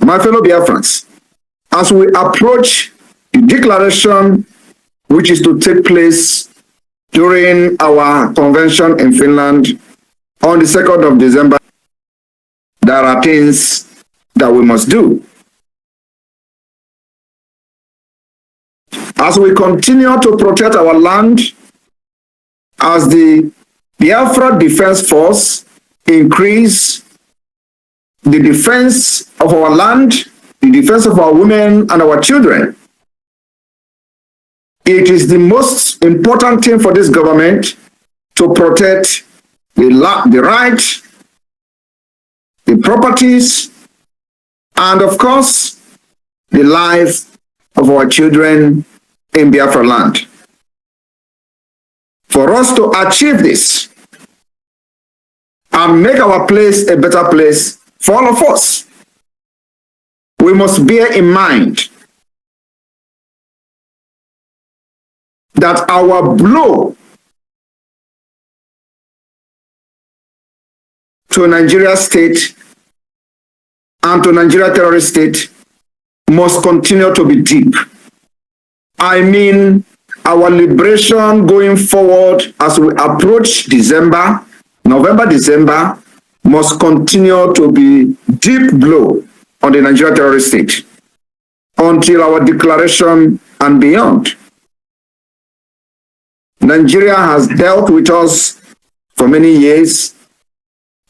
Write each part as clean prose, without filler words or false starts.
My fellow Biafrans, as we approach the declaration which is to take place during our convention in Finland on the 2nd of December, there are things that we must do. As we continue to protect our land, as the Biafra Defense Force increase the defense of our land, the defense of our women and our children, it is the most important thing for this government to protect the rights, the properties, and of course, the life of our children in Biafra land. For us to achieve this and make our place a better place for all of us, we must bear in mind that our blow to Nigeria state and to Nigeria terrorist state must continue to be deep. I mean, our liberation going forward as we approach November, December, must continue to be deep blow on the Nigeria terrorist state until our declaration and beyond. Nigeria has dealt with us for many years.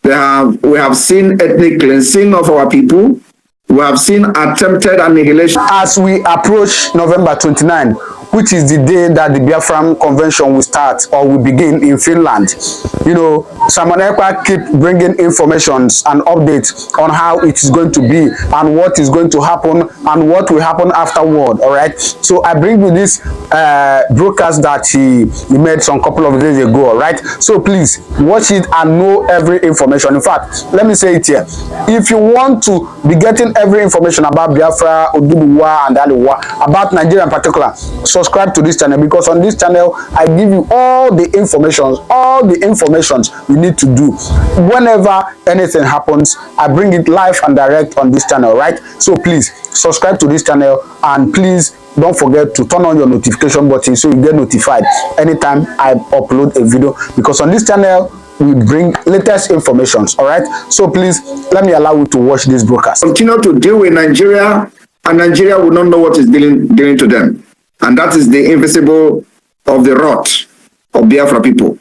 We have seen ethnic cleansing of our people. We have seen attempted annihilation. As we approach November 29, which is the day that the BIAFRAN convention will start or will begin in Finland, you know, Simon Ekpa keep bringing informations and updates on how it is going to be and what is going to happen and what will happen afterward. All right, so I bring you this broadcast that he made some couple of days ago. All right, so please watch it and know every information. In fact, let me say it here: if you want to be getting every information about Biafra, Oduduwa, and Aliwa, about Nigeria in particular, subscribe to this channel, because on this channel I give you all the informations you need to do. Whenever anything happens, I bring it live and direct on this channel, right? So please subscribe to this channel, and please don't forget to turn on your notification button so you get notified anytime I upload a video, because on this channel we bring latest informations. All right, so please let me allow you to watch this broadcast. Continue to deal with Nigeria, and Nigeria will not know what is dealing to them. And that is the invisible of the wrath of Biafra people.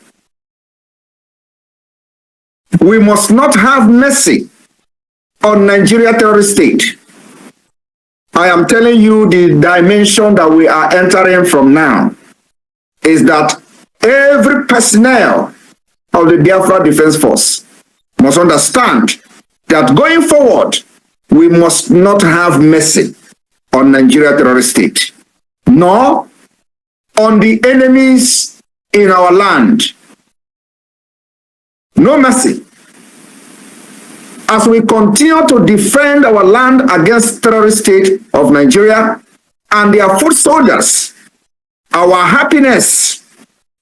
We must not have mercy on Nigeria terrorist state. I am telling you, the dimension that we are entering from now is that every personnel of the Biafra Defense Force must understand that going forward, we must not have mercy on Nigeria terrorist state, nor on the enemies in our land. No mercy. As we continue to defend our land against terrorist state of Nigeria and their foot soldiers, our happiness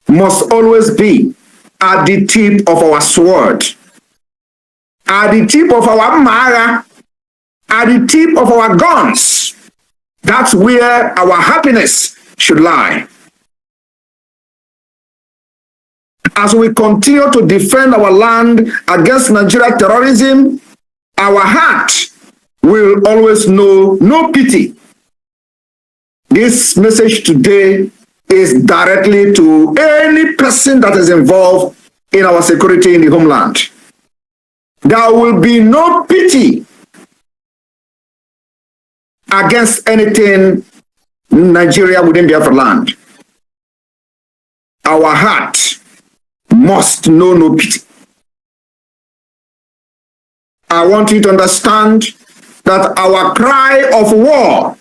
must always be at the tip of our sword, at the tip of our mara, at the tip of our guns. That's where our happiness should lie. As we continue to defend our land against Nigeria terrorism, our heart will always know no pity. This message today is directly to any person that is involved in our security in the homeland. There will be no pity against anything Nigeria within Biafra land. Our heart must know no pity. I want you to understand that our cry of war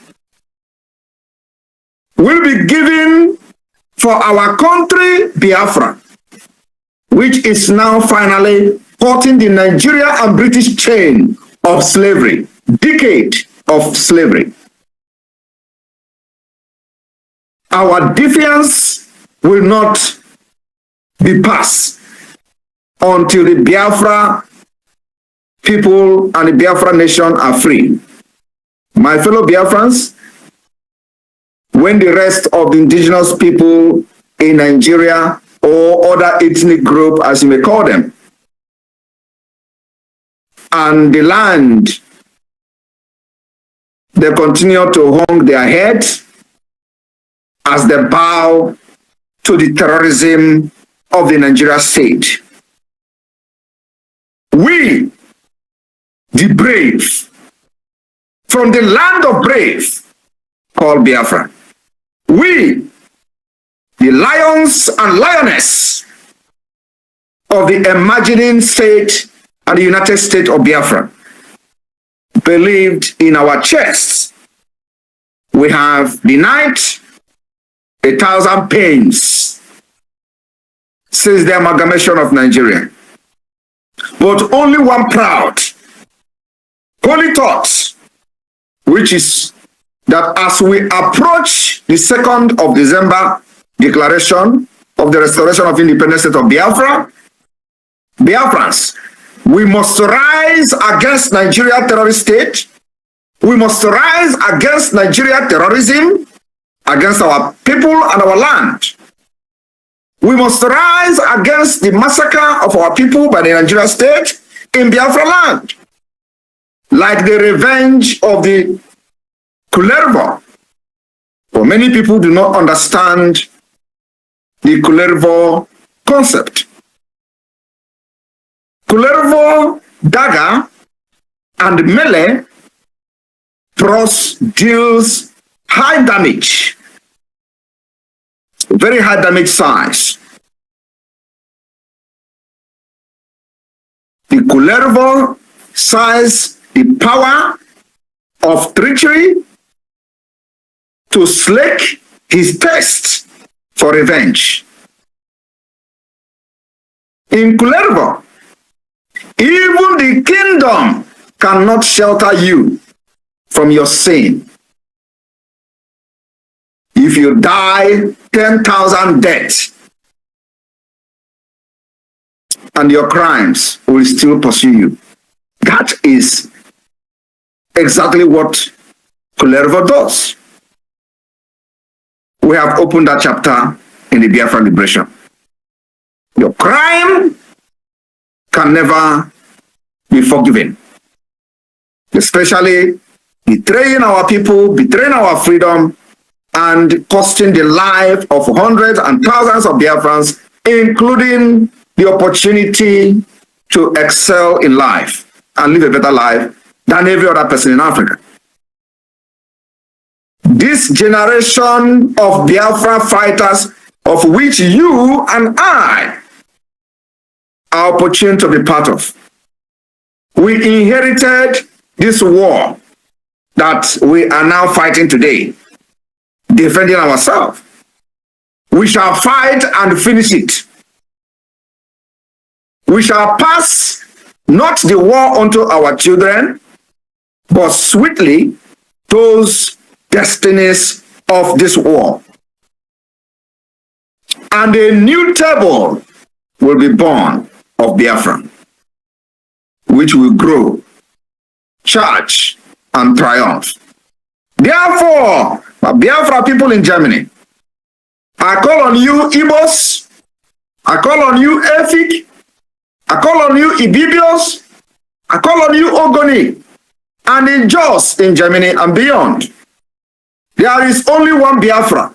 will be given for our country, Biafra, which is now finally cutting the Nigeria and British chain of slavery, decade of slavery. Our defiance will not be passed until the Biafra people and the Biafra nation are free. My fellow Biafrans, when the rest of the indigenous people in Nigeria or other ethnic group, as you may call them, and the land, they continue to hang their heads as they bow to the terrorism of the Nigeria state. We, the brave, from the land of brave, called Biafra. We, the lions and lioness of the imagining state and the United States of Biafra, believed in our chests. We have denied 1,000 pains since the amalgamation of Nigeria. But only one proud, holy thought, which is that as we approach the 2nd of December declaration of the restoration of independence state of Biafra, Biafrans, we must rise against Nigeria terrorist state. We must rise against Nigeria terrorism, against our people and our land. We must rise against the massacre of our people by the Nigeria state in Biafra land, like the revenge of the Kulervo. For many people do not understand the Kulervo concept. Kulervo dagger and melee cross deals high damage, very high damage size. The Kulervo size the power of treachery to slake his thirst for revenge. In Kulervo, even the kingdom cannot shelter you from your sin. If you die 10,000 deaths, and your crimes will still pursue you. That is exactly what Kulervo does. We have opened that chapter in the Biafran liberation. Your crime can never be forgiven, especially betraying our people, betraying our freedom, and costing the life of hundreds and thousands of Biafrans, including the opportunity to excel in life and live a better life than every other person in Africa. This generation of Biafra fighters, of which you and I are opportune to be part of, we inherited this war that we are now fighting today, defending ourselves. We shall fight and finish it. We shall pass not the war unto our children, but sweetly those destinies of this war. And a new table will be born of Biafra, which will grow, charge, and triumph. Therefore, Biafra people in Germany, I call on you Igbos, I call on you Efik, I call on you Ibibios, I call on you Ogoni, and in Jos in Germany and beyond. There is only one Biafra,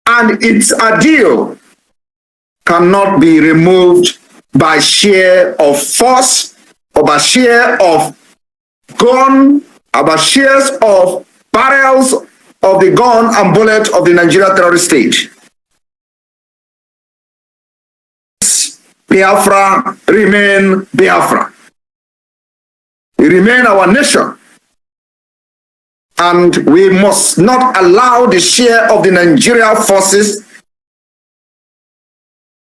and its ideal cannot be removed by sheer of force, or by sheer of gun, or by shears of barrels of the gun and bullet of the Nigeria terrorist state. Biafra remain Biafra. It remain our nation. And we must not allow the share of the Nigeria forces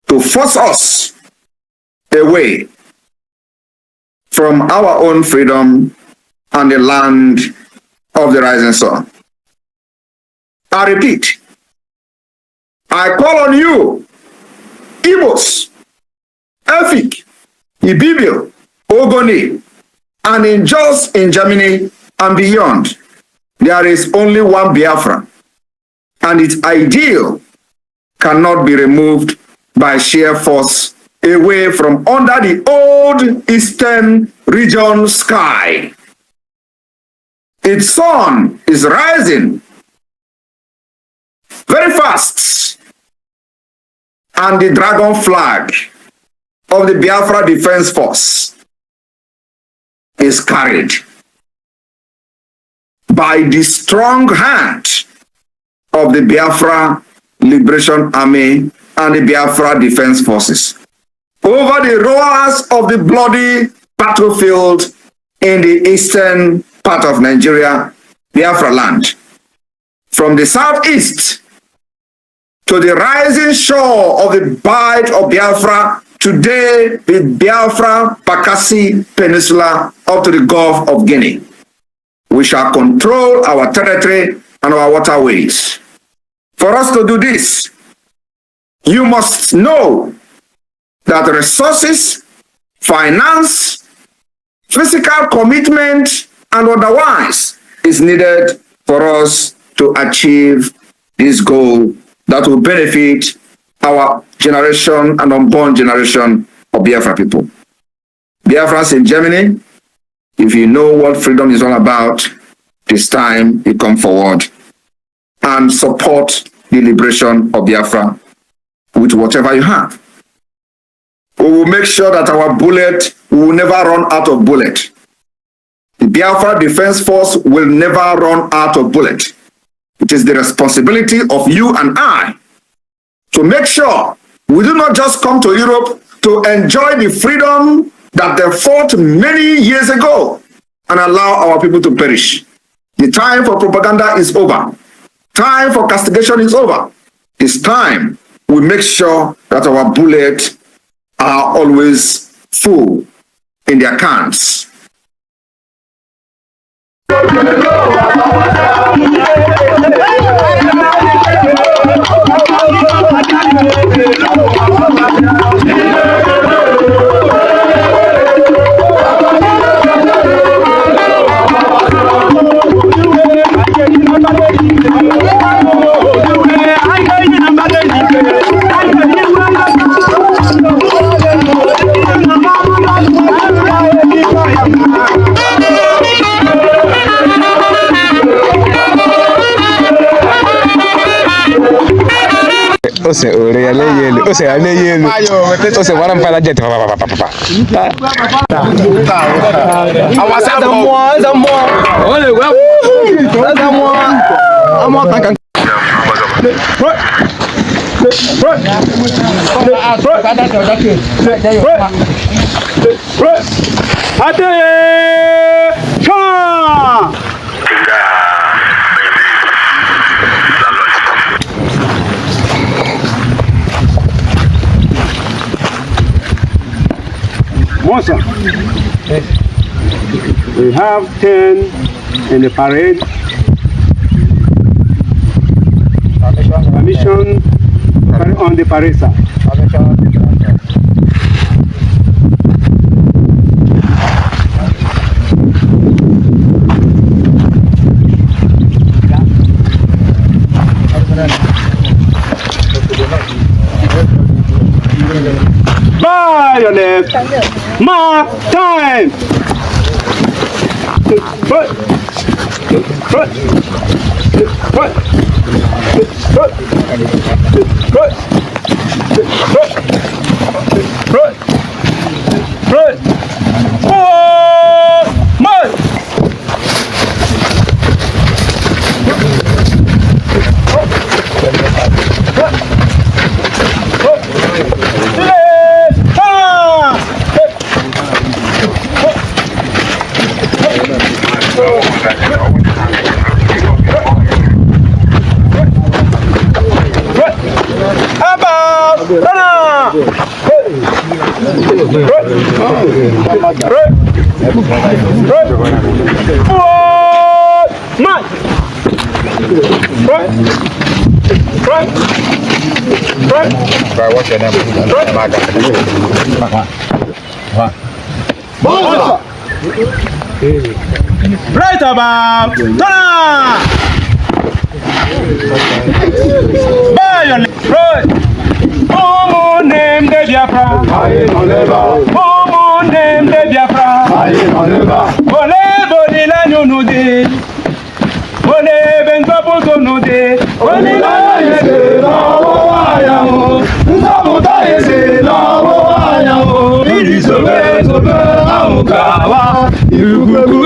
to force us away from our own freedom and the land of the rising sun. I repeat, I call on you, Igbos, Efik, Ibibio, Ogoni, and in Jos in Germany and beyond, there is only one Biafra, and its ideal cannot be removed by sheer force away from under the old eastern region sky. Its sun is rising very fast, and the dragon flag of the Biafra Defense Force is carried by the strong hand of the Biafra Liberation Army and the Biafra Defense Forces over the roars of the bloody battlefield in the eastern part of Nigeria, Biafra land. From the southeast to the rising shore of the Bight of Biafra, today the Biafra Bakassi Peninsula up to the Gulf of Guinea. We shall control our territory and our waterways. For us to do this, you must know that resources, finance, physical commitment, and otherwise is needed for us to achieve this goal that will benefit our generation and unborn generation of Biafra people. Biafrans in Germany, if you know what freedom is all about, this time you come forward and support the liberation of Biafra with whatever you have. We will make sure that our bullet will never run out of bullet. The Biafra Defense Force will never run out of bullet. It is the responsibility of you and I to make sure we do not just come to Europe to enjoy the freedom that they fought many years ago and allow our people to perish. The time for propaganda is over. Time for castigation is over. It's time we make sure that our bullets are always full in their cans. Ose ore ale yelu ose ale yelu ose waran pala jet papa awasa mo ole we mo amo takan We have 10 in the parade. Permission on the parade, sir. Bayonet, mark time. What's your name? Bosa! Right about Tona! Bayon! Right! Momo name de Biafra! Momo name de Biafra! Bole bole la nyunude! Bole benzo nude! Bole la yese la waya o! Nzamuta yese la waya o! Iri sobe sobe amukawa! Irugugu